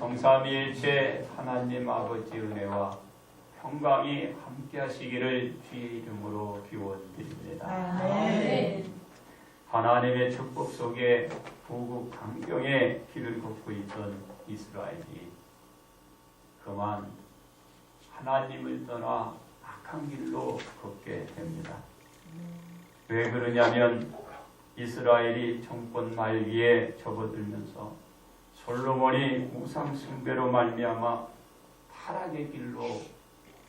성삼위일체 하나님 아버지 은혜와 평강이 함께하시기를 주의 이름으로 기원드립니다. 아멘. 하나님의 축복 속에 부국 강경에 길을 걷고 있던 이스라엘이 그만 하나님을 떠나 악한 길로 걷게 됩니다. 왜 그러냐면 이스라엘이 정권 말기에 접어들면서 솔로몬이 우상 숭배로 말미암아 타락의 길로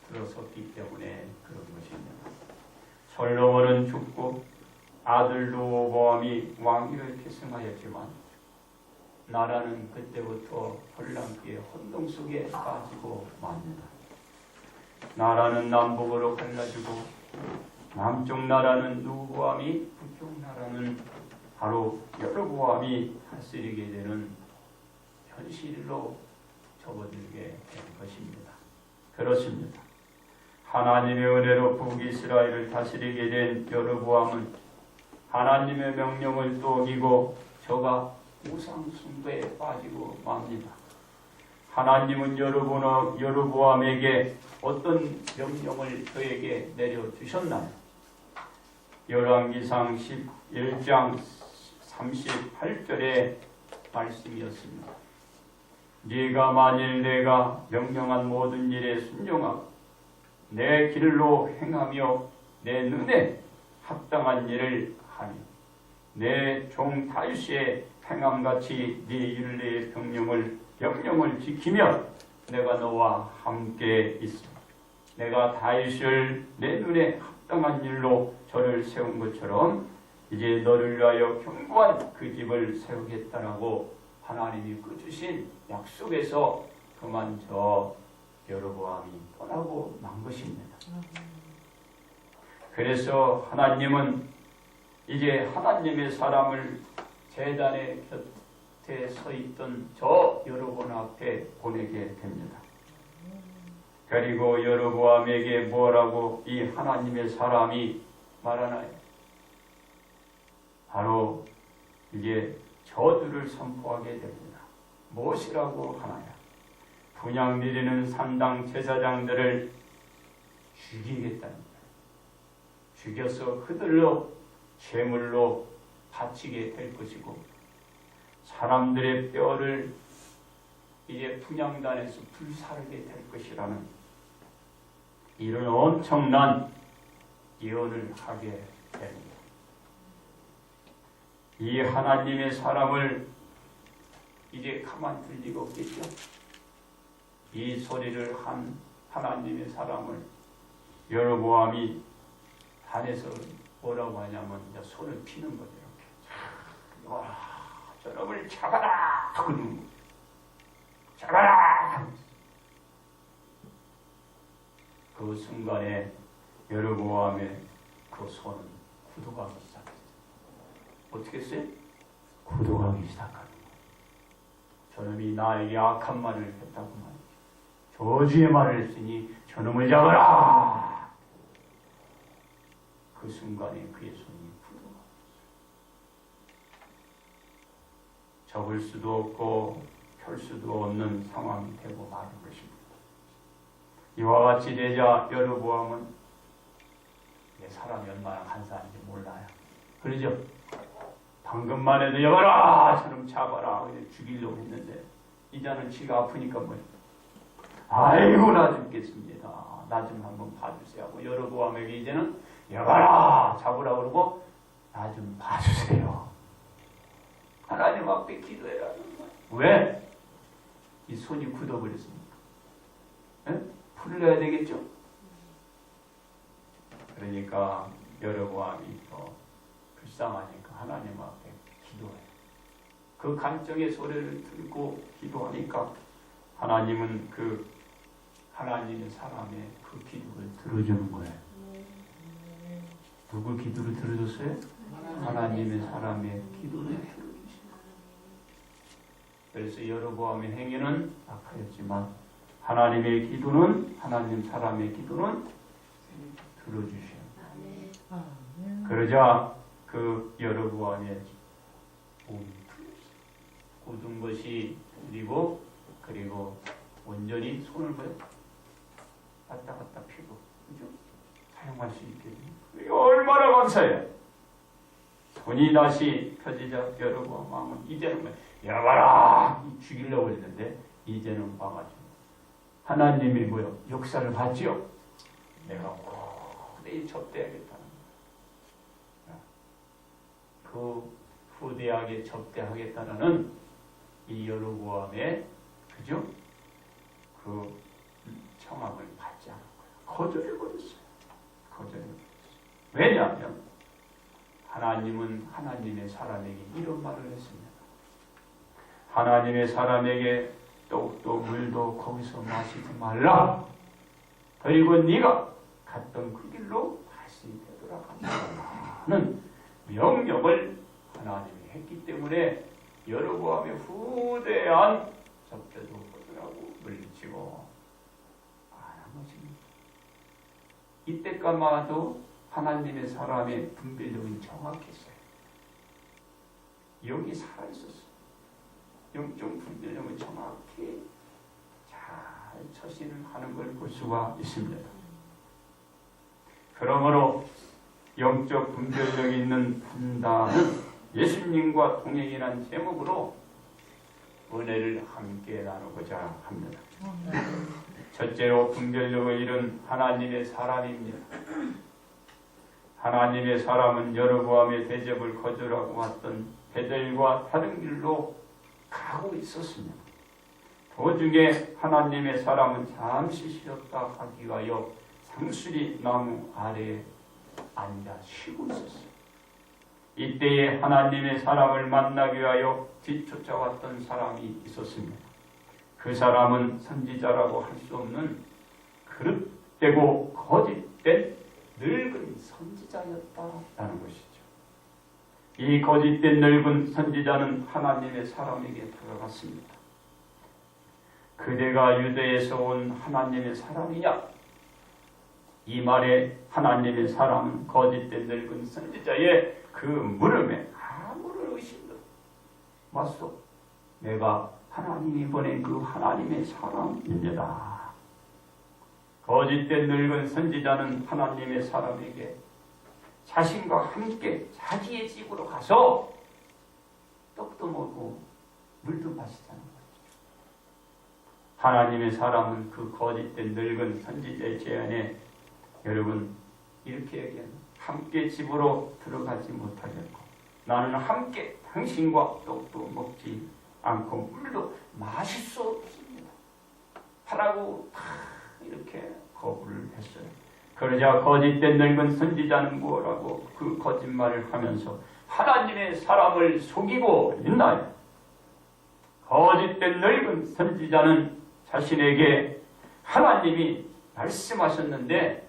들어섰기 때문에 그런 것입니다. 솔로몬은 죽고 아들 르호보암이 왕위를 계승하였지만 나라는 그때부터 혼란기에 혼동 속에 빠지고 맙니다. 나라는 남북으로 갈라지고 남쪽 나라는 르호보암이, 북쪽 나라는 바로 여로보암이 다스리게 되는 현실로 접어들게 된 것입니다. 그렇습니다. 하나님의 은혜로 북이스라엘을 다스리게 된 여로보암은 하나님의 명령을 또 어기고 저가 우상 숭배에 빠지고 맙니다. 하나님은 여로보암에게 어떤 명령을 저에게 내려주셨나요? 열왕기상 11장 38절의 말씀이었습니다. 네가 만일 내가 명령한 모든 일에 순종하고 내 길로 행하며 내 눈에 합당한 일을 하며 내 종 다윗의 행함같이 네 율례의 명령을 지키며 내가 너와 함께 있어 내가 다윗을 내 눈에 합당한 일로 저를 세운 것처럼 이제 너를 위하여 견고한 그 집을 세우겠다라고 하나님이 주신 약속에서 그만 저 여로보암이 떠나고 만 것입니다. 그래서 하나님은 이제 하나님의 사람을 제단의 곁에 서 있던 저 여로보암 앞에 보내게 됩니다. 그리고 여로보암에게 뭐라고 이 하나님의 사람이 말하나요? 바로 이제 저주를 선포하게 됩니다. 무엇이라고 하나요? 분향 드리는 산당 제사장들을 죽이겠다는 거예요. 죽여서 그들로 제물로 바치게 될 것이고 사람들의 뼈를 이제 분향단에서 불사르게 될 것이라는 이런 엄청난 예언을 하게 됩니다. 이 하나님의 사람을 이제 가만 둘 리가 없겠죠. 이 소리를 한 하나님의 사람을 여로보암이 단에서 뭐라고 하냐면 이제 손을 피는 거죠. 이렇게 와, 저놈을 잡아라 하고 있는 거죠. 잡아라. 그 순간에 여로보암의 그 손은 굳어가기 시작했어요. 어떻게 했어요? 굳어가기 시작합니다. 저놈이 나에게 악한 말을 했다고 말이죠. 저주의 말을 했으니 저놈을 잡아라. 그 순간에 그의 손이 굳어갔어요. 접을 수도 없고 펼 수도 없는 상황이 되고 마는 것입니다. 이와 같이 되자 여로보암은 사람이 얼마나 간사한지 몰라요. 그러죠? 방금만 해도 여봐라! 저놈 잡아라! 죽이려고 했는데 이제는 지가 아프니까 뭐예요? 아이고 나 죽겠습니다. 나 좀 한번 봐주세요 하고 여로보암에게 이제는 여봐라! 잡으라 그러고 나 좀 봐주세요. 하나님 앞에 기도해라. 왜? 이 손이 굳어버렸습니까? 풀려야 되겠죠? 그러니까 여로보암이 더 불쌍하니까 하나님 앞에 기도해요. 그 간증의 소리를 듣고 기도하니까 하나님은 그 하나님의 사람의 그 기도를 들어주는 거예요. 누구 기도를 들어줬어요? 하나님의 사람의 기도를 들어주신 거예요. 그래서 여로보암의 행위는 악하였지만 하나님의 기도는 하나님 사람의 기도는 들어주셔요. 그러자 그 여로보암의 몸이 굳은 것이 풀리고 그리고 뭐요? 왔다 갔다 피고, 그죠? 사용할 수 있게 되는 거. 얼마나 감사해. 손이 다시 펴지자 여러분 마음은 이제는 뭐 여봐라 죽이려고 했는데 이제는 봐가지고 하나님이 뭐요? 역사를 봤지요. 내가 꼭 내일 접대하겠다는 거야. 그 후대하게 접대하겠다는 이 여로보암의 그죠? 그 청함을 받지 않은 거야. 거절해버렸어요. 거절해버렸어요. 왜냐하면 하나님은 하나님의 사람에게 이런 말을 했습니다. 하나님의 사람에게 떡도 물도 거기서 마시지 말라. 그리고 네가 갔던 그 길로 다시 되돌아간다는 명령을 하나님이 했기 때문에 여로보암의 후대한 접대도 거절하고 물리치고 안 한 것입니다. 이때까마도 하나님의 사람의 분별력은 정확했어요. 여기 살아있었어요. 영적 분별력은 정확히 잘 처신을 하는 걸 볼 수가 있습니다. 그러므로 영적 분별력이 있는 판단은 예수님과 동행이라는 제목으로 은혜를 함께 나누고자 합니다. 첫째로 분별력을 잃은 하나님의 사람입니다. 하나님의 사람은 여로보암의 대접을 거절하고 왔던 베델과 다른 길로 가고 있었습니다. 도중에 하나님의 사람은 잠시 쉬었다 하기 위하여 상수리 나무 아래에 앉아 쉬고 있었어요. 이때에 하나님의 사람을 만나기 위하여 뒤쫓아왔던 사람이 있었습니다. 그 사람은 선지자라고 할 수 없는 그릇되고 거짓된 늙은 선지자였다라는 것이죠. 이 거짓된 늙은 선지자는 하나님의 사람에게 다가갔습니다. 그대가 유대에서 온 하나님의 사람이냐? 이 말에 하나님의 사람은 거짓된 늙은 선지자의 그 물음에 아무런 의심도 맞소. 내가 하나님이 보낸 그 하나님의 사람입니다. 거짓된 늙은 선지자는 하나님의 사람에게 자신과 함께 자기의 집으로 가서 떡도 먹고 물도 마시자는 거죠. 하나님의 사람은 그 거짓된 늙은 선지자의 제안에 여러분 이렇게 얘기합니다. 함께 집으로 들어가지 못하겠고 나는 함께 당신과 떡도 먹지 않고 물도 마실 수 없습니다. 하라고 다 이렇게 거부를 했어요. 그러자 거짓된 늙은 선지자는 뭐라고 그 거짓말을 하면서 하나님의 사람을 속이고 있나요? 거짓된 늙은 선지자는 자신에게 하나님이 말씀하셨는데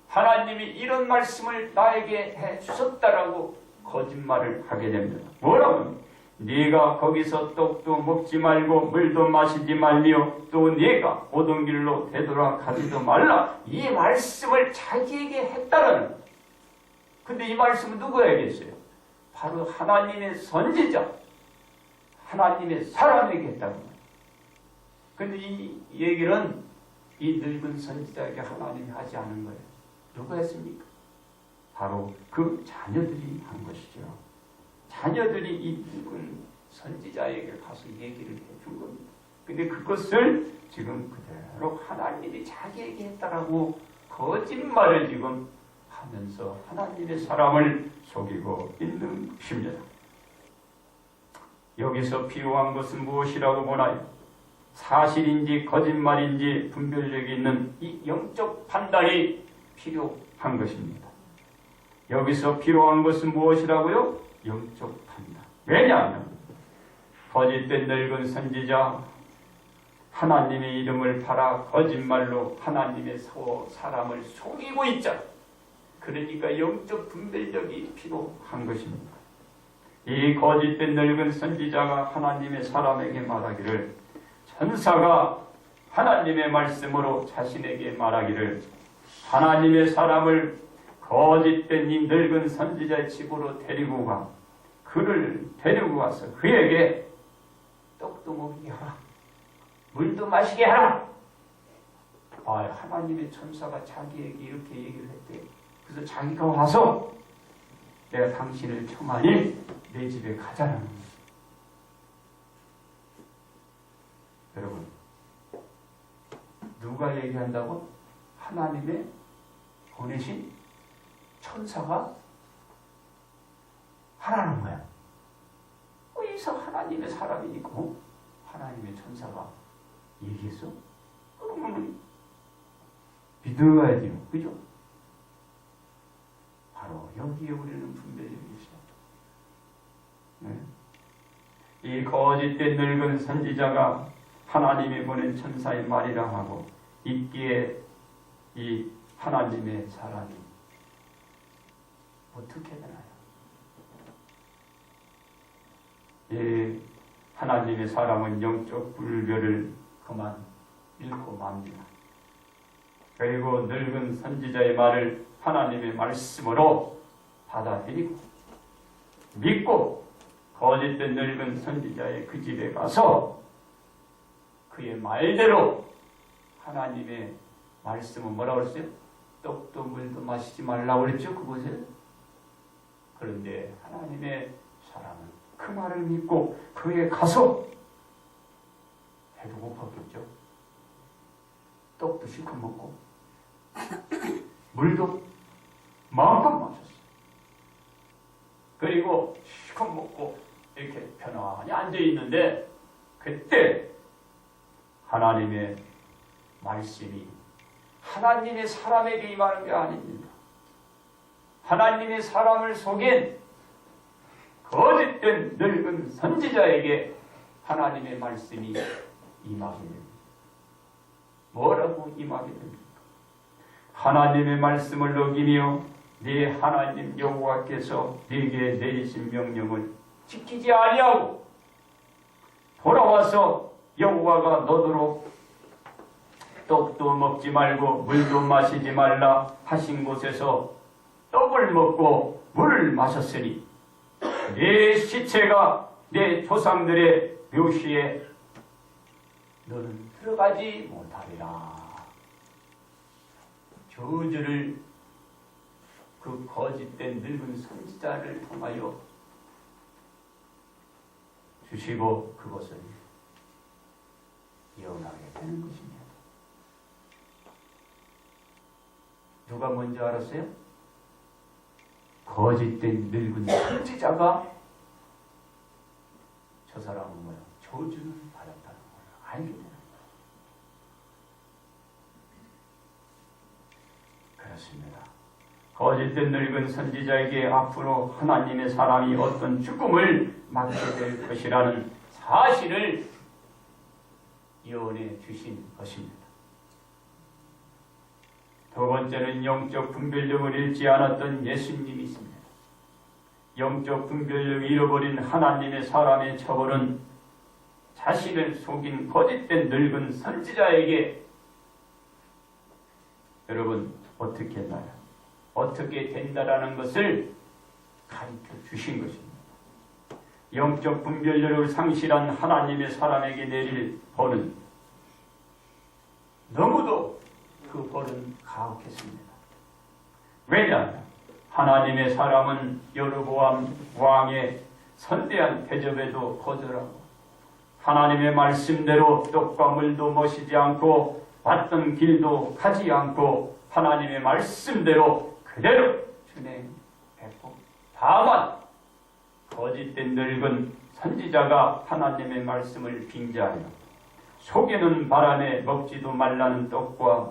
하나님이 이런 말씀을 나에게 해 주셨다라고 거짓말을 하게 됩니다. 뭐라고? 네가 거기서 떡도 먹지 말고 물도 마시지 말며 또 네가 오던 길로 되돌아가지도 말라. 이 말씀을 자기에게 했다는. 근데 이 말씀은 누구에게 했어요? 바로 하나님의 선지자, 하나님의 사람에게 했다는 거예요. 근데 이 얘기는 이 늙은 선지자에게 하나님이 하지 않은 거예요. 누가 했습니까? 바로 그 자녀들이 한 것이죠. 자녀들이 이 늙은 선지자에게 가서 얘기를 해준 겁니다. 근데 그것을 지금 그대로 하나님이 자기에게 했다라고 거짓말을 지금 하면서 하나님의 사람을 속이고 있는 것입니다. 여기서 필요한 것은 무엇이라고 보나요? 사실인지 거짓말인지 분별력이 있는 이 영적 판단이 필요한 것입니다. 여기서 필요한 것은 무엇이라고요? 영적 판단. 왜냐하면 거짓된 늙은 선지자 하나님의 이름을 팔아 거짓말로 하나님의 사람을 속이고 있잖아. 그러니까 영적 분별력이 필요한 것입니다. 이 거짓된 늙은 선지자가 하나님의 사람에게 말하기를 천사가 하나님의 말씀으로 자신에게 말하기를 하나님의 사람을 거짓된 이 늙은 선지자의 집으로 데리고 가 그를 데리고 가서 그에게 떡도 먹이게 하라 물도 마시게 하라 하나님의 천사가 자기에게 이렇게 얘기를 했대. 그래서 자기가 와서 내가 당신을 청하니 내 집에 가자라는 거예요. 여러분, 누가 얘기한다고? 하나님의 보내신 천사가 하라는 거야. 어디서 하나님의 사람이니까 하나님의 천사가 얘기했어? 그러면 믿어야지요. 그죠? 바로 여기에 우리는 분별력이 있어요. 네? 이 거짓된 늙은 선지자가 하나님이 보낸 천사의 말이라 하고 있기에 이 하나님의 사람이 어떻게 되나요? 이 하나님의 사람은 영적 불교를 그만 잃고 맙니다. 그리고 늙은 선지자의 말을 하나님의 말씀으로 받아들이고 믿고 거짓된 늙은 선지자의 그 집에 가서 그의 말대로 하나님의 말씀은 뭐라고 그랬어요? 떡도 물도 마시지 말라고 그랬죠, 그곳에. 그런데 하나님의 사람은 그 말을 믿고 그에 가서 배도 고팠겠죠. 떡도 실컷 먹고 물도 마음껏 마셨어요. 그리고 실컷 먹고 이렇게 편안히 앉아있는데 그때 하나님의 말씀이 하나님의 사람에게 임하는 게 아닙니다. 하나님의 사람을 속인 거짓된 늙은 선지자에게 하나님의 말씀이 임하게 됩니다. 뭐라고 임하게 됩니까? 하나님의 말씀을 어기며 네 하나님 여호와께서 네게 내리신 명령을 지키지 아니하고 돌아와서 여호와가 너더러 떡도 먹지 말고 물도 마시지 말라 하신 곳에서 떡을 먹고 물을 마셨으니 네 시체가 내 조상들의 묘시에 너는 들어가지 못하리라. 저주를 그 거짓된 늙은 선지자를 통하여 주시고 그것을 이어나게 되는 것입니다. 누가 먼저 알았어요? 거짓된 늙은 선지자가 저 사람은 뭐야? 저주를 받았다는 걸 알게 되는 거예요. 그렇습니다. 거짓된 늙은 선지자에게 앞으로 하나님의 사람이 어떤 죽음을 맞게 될 것이라는 사실을 예언해 주신 것입니다. 두 번째는 영적 분별력을 잃지 않았던 예수님이 있습니다. 영적 분별력을 잃어버린 하나님의 사람의 처벌은 자신을 속인 거짓된 늙은 선지자에게 여러분 어떻게 했나요? 어떻게 된다라는 것을 가르쳐 주신 것입니다. 영적 분별력을 상실한 하나님의 사람에게 내릴 벌은 너무도 그 벌은 가혹했습니다. 왜냐하면 하나님의 사람은 여로보암 왕의 선대한 대접에도 거절하고 하나님의 말씀대로 떡과 물도 마시지 않고 왔던 길도 가지 않고 하나님의 말씀대로 그대로 준행했고 다만 거짓된 늙은 선지자가 하나님의 말씀을 빙자하여 속에는 바람에 먹지도 말라는 떡과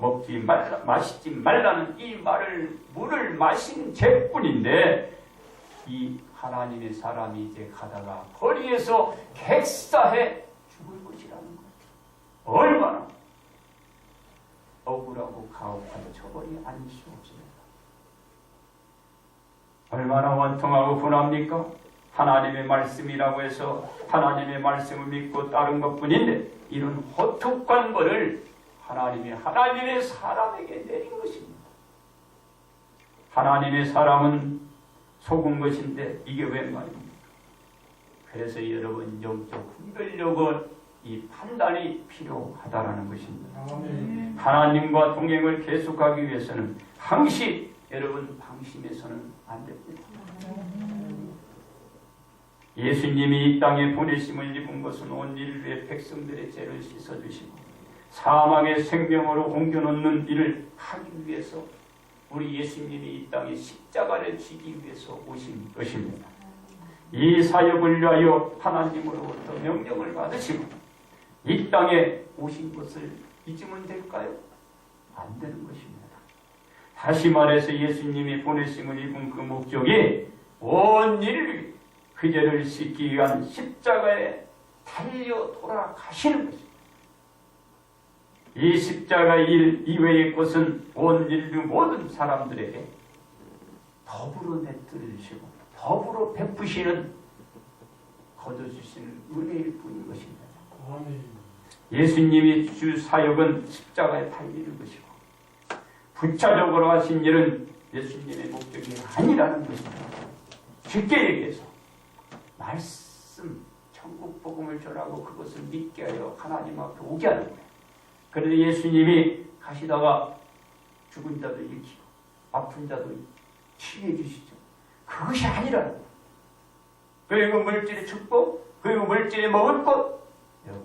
마시지 말라는 이 물을 마신 죄뿐인데 이 하나님의 사람이 이제 가다가 거리에서 객사해 죽을 것이라는 거예요. 얼마나 억울하고 가혹한 처벌이 아닐 수 없습니다. 얼마나 원통하고 분합니까? 하나님의 말씀이라고 해서 하나님의 말씀을 믿고 따른 것뿐인데 이런 호툭한 것을 하나님의 사람에게 내린 것입니다. 하나님의 사람은 속은 것인데 이게 웬 말입니까? 그래서 여러분 영적 분별력을 이 판단이 필요하다라는 것입니다. 아멘. 하나님과 동행을 계속하기 위해서는 항시 여러분 방심해서는 안 됩니다. 예수님이 이 땅에 보내심을 입은 것은 온 인류의 백성들의 죄를 씻어주시고 사망의 생명으로 옮겨놓는 일을 하기 위해서 우리 예수님이 이 땅에 십자가를 지기 위해서 오신 것입니다. 이 사역을 위하여 하나님으로부터 명령을 받으시고 이 땅에 오신 것을 잊으면 될까요? 안 되는 것입니다. 다시 말해서 예수님이 보내심을 입은 그 목적이 온 인류 그 죄를 씻기 위한 십자가에 달려 돌아가시는 것입니다. 이 십자가 일 이외의 것은 온 인류 모든 사람들에게 더불어 내뜨리시고 더불어 베푸시는 거둬주시는 은혜일 뿐인 것입니다. 아멘. 예수님이 주 사역은 십자가에 달리는 것이고 부차적으로 하신 일은 예수님의 목적이 아니라는 것입니다. 쉽게 얘기해서 말씀, 천국 복음을 전하고 그것을 믿게 하여 하나님 앞에 오게 하는 거예요. 그런데 예수님이 가시다가 죽은 자도 일으키고 아픈 자도 치유해 주시죠. 그것이 아니라는 거예요. 그리고 물질의 축복, 그리고 물질의 먹을 것,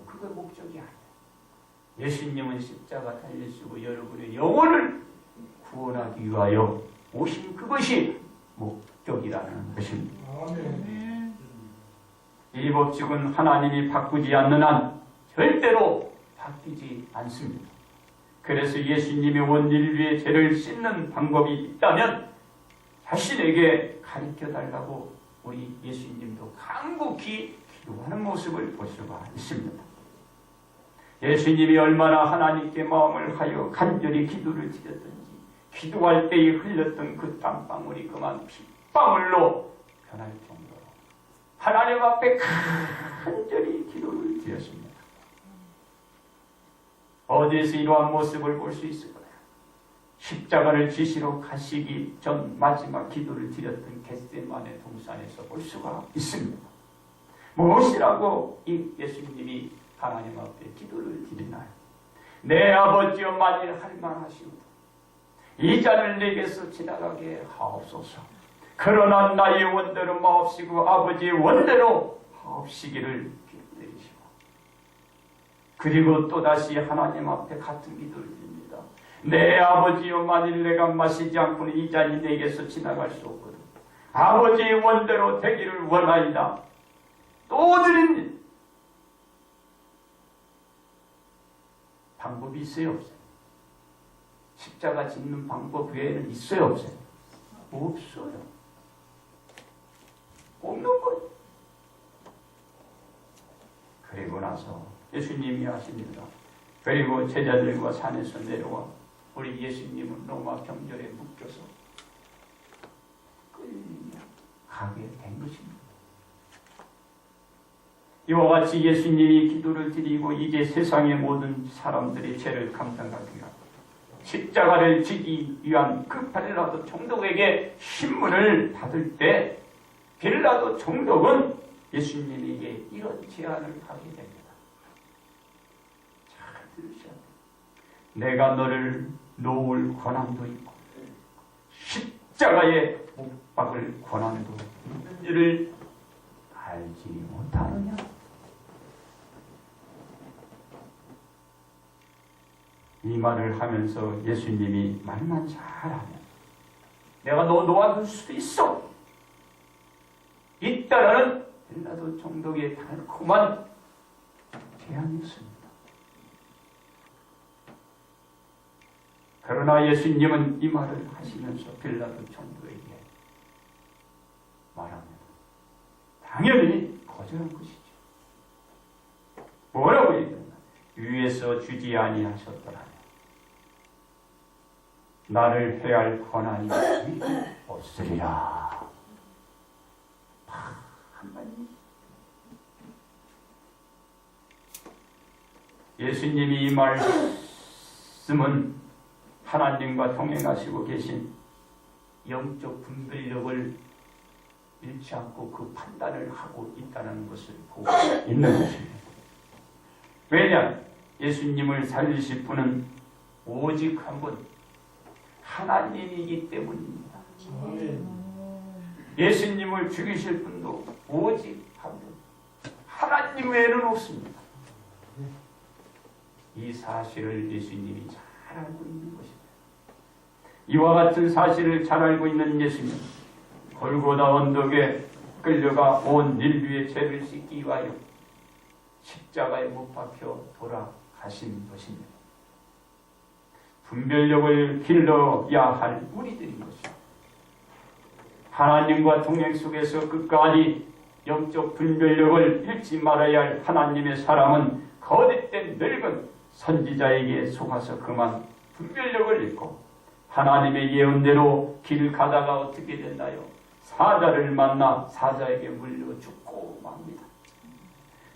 그게 목적이 아니에요. 예수님은 십자가 달리시고 여러분의 영혼을 구원하기 위하여 오신 그것이 목적이라는 것입니다. 아멘. 이 법칙은 하나님이 바꾸지 않는 한 절대로 바뀌지 않습니다. 그래서 예수님이 온 인류의 죄를 씻는 방법이 있다면 자신에게 가르쳐달라고 우리 예수님도 간곡히 기도하는 모습을 볼 수가 있습니다. 예수님이 얼마나 하나님께 마음을 하여 간절히 기도를 드렸던지 기도할 때에 흘렸던 그 땀방울이 그만 핏방울로 변할 정도로 하나님 앞에 간절히 기도를 드렸습니다. 어디에서 이러한 모습을 볼 수 있을까요? 십자가를 지시러 가시기 전 마지막 기도를 드렸던 겟세마네 동산에서 볼 수가 있습니다. 무엇이라고 이 예수님이 하나님 앞에 기도를 드리나요? 내 아버지여 만일 할만하시오다. 이 잔을 내게서 지나가게 하옵소서. 그러나 나의 원대로 마옵시고 아버지의 원대로 하옵시기를 기도드리시고 그리고 또다시 하나님 앞에 같은 기도를 드립니다. 내 아버지여 만일 내가 마시지 않고는 이 잔이 내게서 지나갈 수 없거든. 아버지의 원대로 되기를 원하이다. 또 드립니다. 방법이 있어요, 없어요? 십자가 짓는 방법 외에는 있어요, 없어요? 없어요. 없는 거예요. 그리고 나서 예수님이 하십니다. 그리고 제자들과 산에서 내려와 우리 예수님은 로마 경절에 묶여서 끌리며 가게 된 것입니다. 이와 같이 예수님이 기도를 드리고 이제 세상의 모든 사람들의 죄를 감당하기 위한 십자가를 지기 위한 그 빌라도 총독에게 신문을 받을 때 빌라도 총독은 예수님에게 이런 제안을 하게 됩니다. 잘 들으셔야 돼요. 내가 너를 놓을 권한도 있고 십자가에 못 박을 권한도 있는 줄을 알지 못하느냐? 이 말을 하면서 예수님이 말만 잘하면 내가 너 놓아둘 수도 있어. 있다라는 빌라도 총독의 달콤한 제안이었습니다. 그러나 예수님은 이 말을 하시면서 빌라도 총독에게 말합니다. 당연히 거절한 것이죠. 뭐라고 얘기했나? 위에서 주지 아니하셨더라면 나를 해할 권한이 없으리라. 한마디. 예수님이 이 말씀은 하나님과 동행하시고 계신 영적 분별력을 잃지 않고 그 판단을 하고 있다는 것을 보고 있는 것입니다. 왜냐? 예수님을 살리실 분은 오직 한 분, 하나님이기 때문입니다. 예수님을 죽이실 분도 오직 한 분, 하나님 외에는 없습니다. 이 사실을 예수님이 잘 알고 있는 것입니다. 이와 같은 사실을 잘 알고 있는 예수님, 골고다 언덕에 끌려가 온 인류의 죄를 씻기 위하여 십자가에 못 박혀 돌아가신 것입니다. 분별력을 길러야 할 우리들인 것입니다. 하나님과 동행 속에서 끝까지 영적 분별력을 잃지 말아야 할 하나님의 사람은 거듭된 늙은 선지자에게 속아서 그만 분별력을 잃고 하나님의 예언대로 길 가다가 어떻게 됐나요? 사자를 만나 사자에게 물려 죽고 맙니다.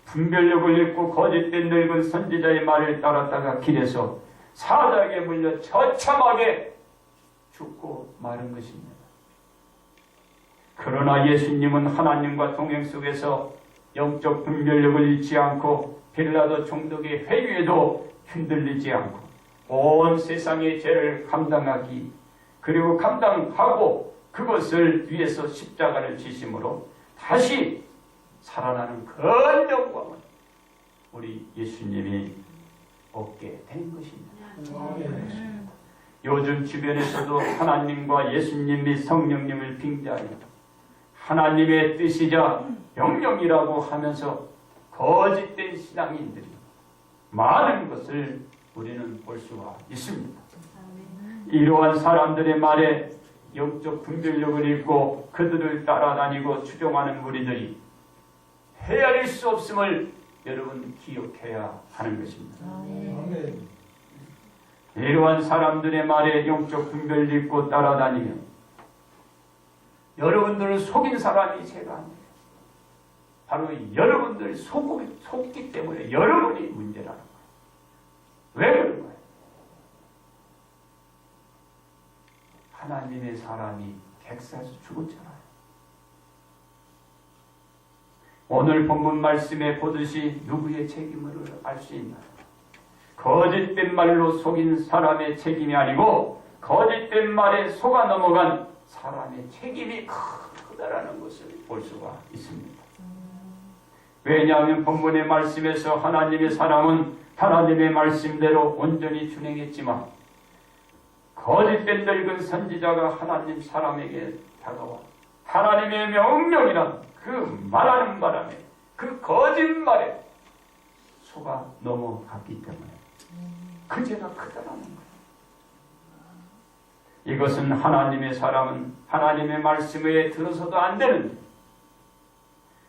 분별력을 잃고 거짓된 늙은 선지자의 말을 따랐다가 길에서 사자에게 물려 처참하게 죽고 마른 것입니다. 그러나 예수님은 하나님과 동행 속에서 영적 분별력을 잃지 않고 빌라도 총독의 회유에도 흔들리지 않고 온 세상의 죄를 감당하기 그리고 감당하고 그것을 위해서 십자가를 지심으로 다시 살아나는 큰 영광을 우리 예수님이 얻게 된 것입니다. 요즘 주변에서도 하나님과 예수님 및 성령님을 빙자하여 하나님의 뜻이자 명령이라고 하면서 거짓된 신앙인들이 많은 것을 우리는 볼 수가 있습니다. 이러한 사람들의 말에 영적 분별력을 잃고 그들을 따라다니고 추종하는 무리들이 헤아릴 수 없음을 여러분 기억해야 하는 것입니다. 이러한 사람들의 말에 영적 분별을 잃고 따라다니면 여러분들을 속인 사람이 제가 아니에요. 바로 여러분들 속기 때문에 여러분이 문제라는 거예요. 왜 그런 거예요? 하나님의 사람이 객사에서 죽었잖아요. 오늘 본문 말씀에 보듯이 누구의 책임을 알 수 있나요? 거짓된 말로 속인 사람의 책임이 아니고 거짓된 말에 속아 넘어간 사람의 책임이 크다라는 것을 볼 수가 있습니다. 왜냐하면 본문의 말씀에서 하나님의 사람은 하나님의 말씀대로 온전히 준행했지만 거짓된 늙은 선지자가 하나님 사람에게 다가와 하나님의 명령이란 그 말하는 바람에 그 거짓말에 속아 넘어갔기 때문에 그 죄가 크다라는 거예요. 이것은 하나님의 사람은 하나님의 말씀에 들어서도 안 되는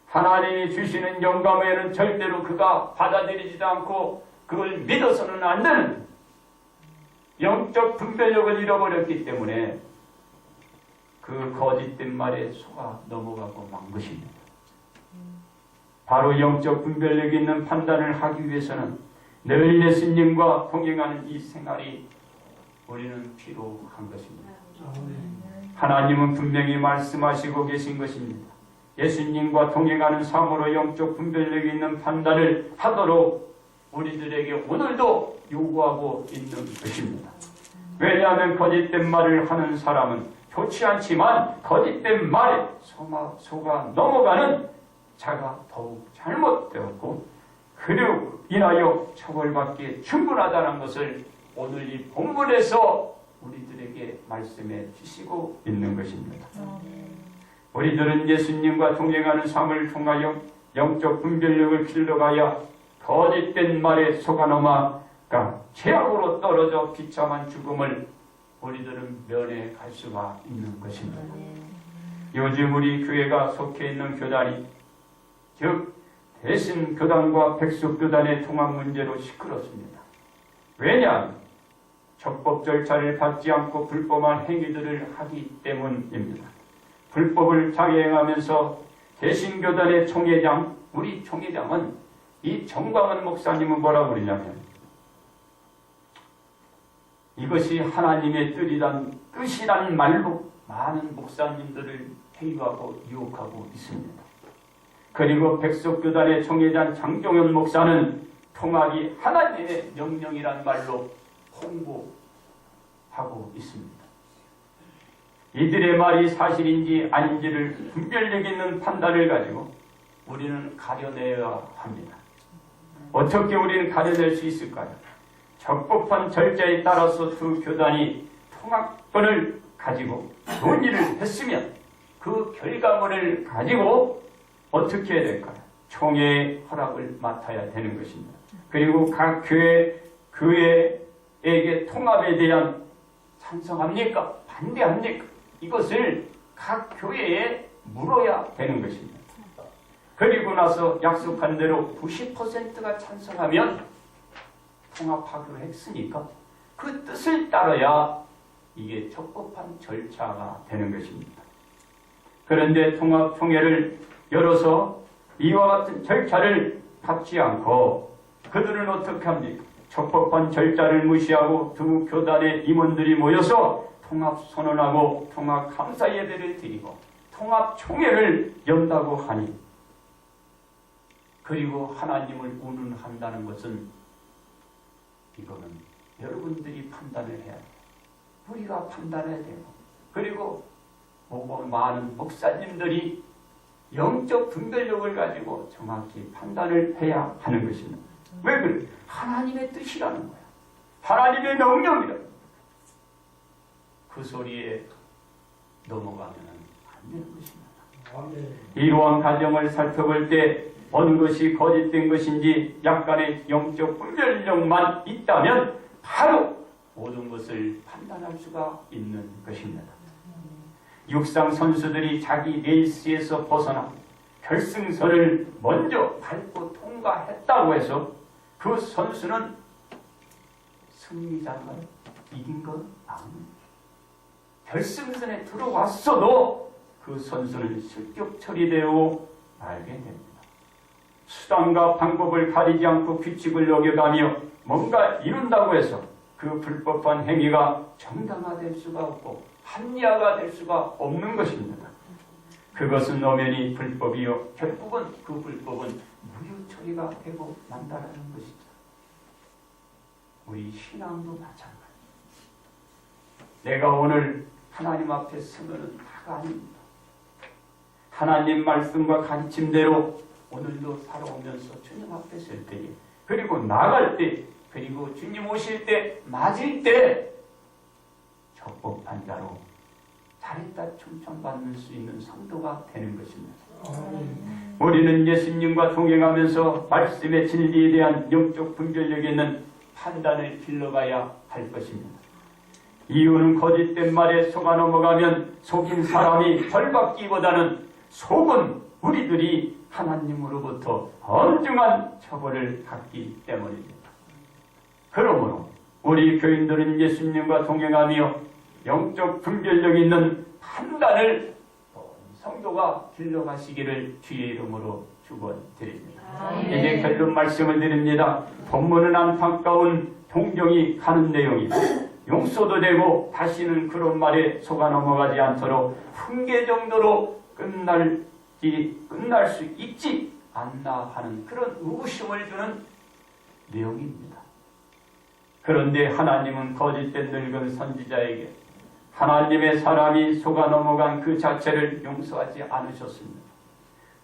하나님이 주시는 영감 외에는 절대로 그가 받아들이지도 않고 그걸 믿어서는 안 되는 영적 분별력을 잃어버렸기 때문에 그 거짓된 말에 속아 넘어가고 만 것입니다. 바로 영적 분별력이 있는 판단을 하기 위해서는 늘 예수님과 동행하는 이 생활이 우리는 필요한 것입니다. 하나님은 분명히 말씀하시고 계신 것입니다. 예수님과 동행하는 삶으로 영적 분별력이 있는 판단을 하도록 우리들에게 오늘도 요구하고 있는 것입니다. 왜냐하면 거짓된 말을 하는 사람은 좋지 않지만 거짓된 말에 속아 넘어가는 자가 더욱 잘못되었고 그리고 인하여 처벌받기에 충분하다는 것을 오늘 이 본문에서 우리들에게 말씀해 주시고 있는 것입니다. 우리들은 예수님과 동행하는 삶을 통하여 영적 분별력을 길러가야 거짓된 말에 속아 넘어가 죄악으로 떨어져 비참한 죽음을 우리들은 면해 갈 수가 있는 것입니다. 요즘 우리 교회가 속해 있는 교단이 즉 대신 교단과 백숙 교단의 통합 문제로 시끄럽습니다. 왜냐? 적법 절차를 밟지 않고 불법한 행위들을 하기 때문입니다. 불법을 자행하면서 대신교단의 총회장, 우리 총회장은 이 정광훈 목사님은 뭐라고 그러냐면 이것이 하나님의 뜻이란 말로 많은 목사님들을 회유하고 유혹하고 있습니다. 그리고 백석교단의 총회장 장종현 목사는 통합이 하나님의 명령이란 말로 홍보하고 있습니다. 이들의 말이 사실인지 아닌지를 분별력 있는 판단을 가지고 우리는 가려내야 합니다. 어떻게 우리는 가려낼 수 있을까요? 적법한 절차에 따라서 두 교단이 통합권을 가지고 논의를 했으면 그 결과물을 가지고 어떻게 해야 될까요? 총회의 허락을 맡아야 되는 것입니다. 그리고 각 교회에게 통합에 대한 찬성합니까? 반대합니까? 이것을 각 교회에 물어야 되는 것입니다. 그리고 나서 약속한 대로 90%가 찬성하면 통합하기로 했으니까 그 뜻을 따라야 이게 적법한 절차가 되는 것입니다. 그런데 통합총회를 열어서 이와 같은 절차를 밟지 않고 그들은 어떻게 합니까? 적법한 절차를 무시하고 두 교단의 임원들이 모여서 통합선언하고 통합감사예배를 드리고 통합총회를 연다고 하니, 그리고 하나님을 운운한다는 것은 이거는 여러분들이 판단을 해야 돼요. 우리가 판단해야 돼요. 그리고 많은 목사님들이 영적 분별력을 가지고 정확히 판단을 해야 하는 것입니다. 왜 그래? 하나님의 뜻이라는 거야. 하나님의 명령이라는 거야. 그 소리에 넘어가면 안 되는 것입니다. 이러한 과정을 살펴볼 때 어느 것이 거짓된 것인지 약간의 영적 분별력만 있다면 바로 모든 것을 판단할 수가 있는 것입니다. 육상 선수들이 자기 레이스에서 벗어나 결승선을 먼저 밟고 통과했다고 해서 그 선수는 승리자인가요? 이긴 건 아닙니다. 결승선에 들어왔어도 그 선수는 실격 처리되어 말게 됩니다. 수단과 방법을 가리지 않고 규칙을 어겨가며 뭔가 이룬다고 해서 그 불법한 행위가 정당화될 수가 없고 합리화가 될 수가 없는 것입니다. 그것은 엄연히 불법이요, 결국은 그 불법은 무효 처리가 되고 만다라는 것이죠. 우리 신앙도 마찬가지입니다. 내가 오늘 하나님 앞에 서면은 다가 아닙니다. 하나님 말씀과 가르침대로 오늘도 살아오면서 주님 앞에 설 때에, 그리고 나갈 때, 그리고 주님 오실 때, 맞을 때 적법한 자로 잘했다 칭찬받는 수 있는 성도가 되는 것입니다. 우리는 예수님과 동행하면서 말씀의 진리에 대한 영적 분별력 있는 판단을 길러가야 할 것입니다. 이유는 거짓된 말에 속아 넘어가면 속인 사람이 벌 받기보다는 속은 우리들이 하나님으로부터 엄중한 처벌을 받기 때문입니다. 그러므로 우리 교인들은 예수님과 동행하며 영적 분별력 있는 판단을 성도가 길러가시기를 주의 이름으로 축원드립니다. 이제 결론 말씀을 드립니다. 본문은 안타까운 동정이 가는 내용이고 용서도 되고 다시는 그런 말에 속아 넘어가지 않도록 훈계 정도로 끝날 수 있지 않나 하는 그런 의구심을 주는 내용입니다. 그런데 하나님은 거짓된 늙은 선지자에게 하나님의 사람이 속아 넘어간 그 자체를 용서하지 않으셨습니다.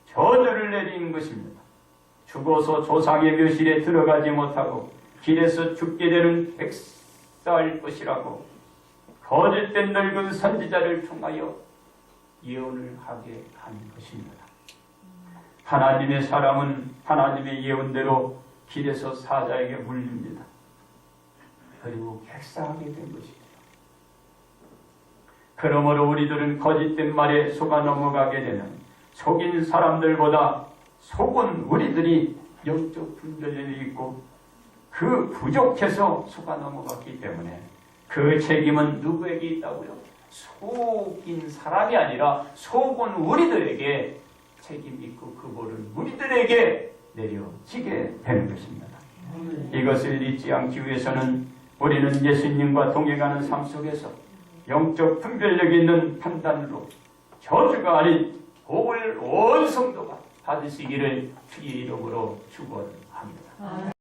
저주를 내린 것입니다. 죽어서 조상의 묘실에 들어가지 못하고 길에서 죽게 되는 백사일 것이라고 거짓된 늙은 선지자를 통하여 예언을 하게 한 것입니다. 하나님의 사람은 하나님의 예언대로 길에서 사자에게 물립니다. 그리고 객사하게 된 것이죠. 그러므로 우리들은 거짓된 말에 속아 넘어가게 되면 속인 사람들보다 속은 우리들이 영적 분별력이 있고 그 부족해서 속아 넘어갔기 때문에 그 책임은 누구에게 있다고요? 속인 사람이 아니라 속은 우리들에게 책임이 있고 그 벌은 우리들에게 내려지게 되는 것입니다. 이것을 잊지 않기 위해서는 우리는 예수님과 동행하는 삶 속에서 영적 분별력 있는 판단으로 저주가 아닌 복을 온 성도가 받으시기를 주의 이름으로 축원합니다.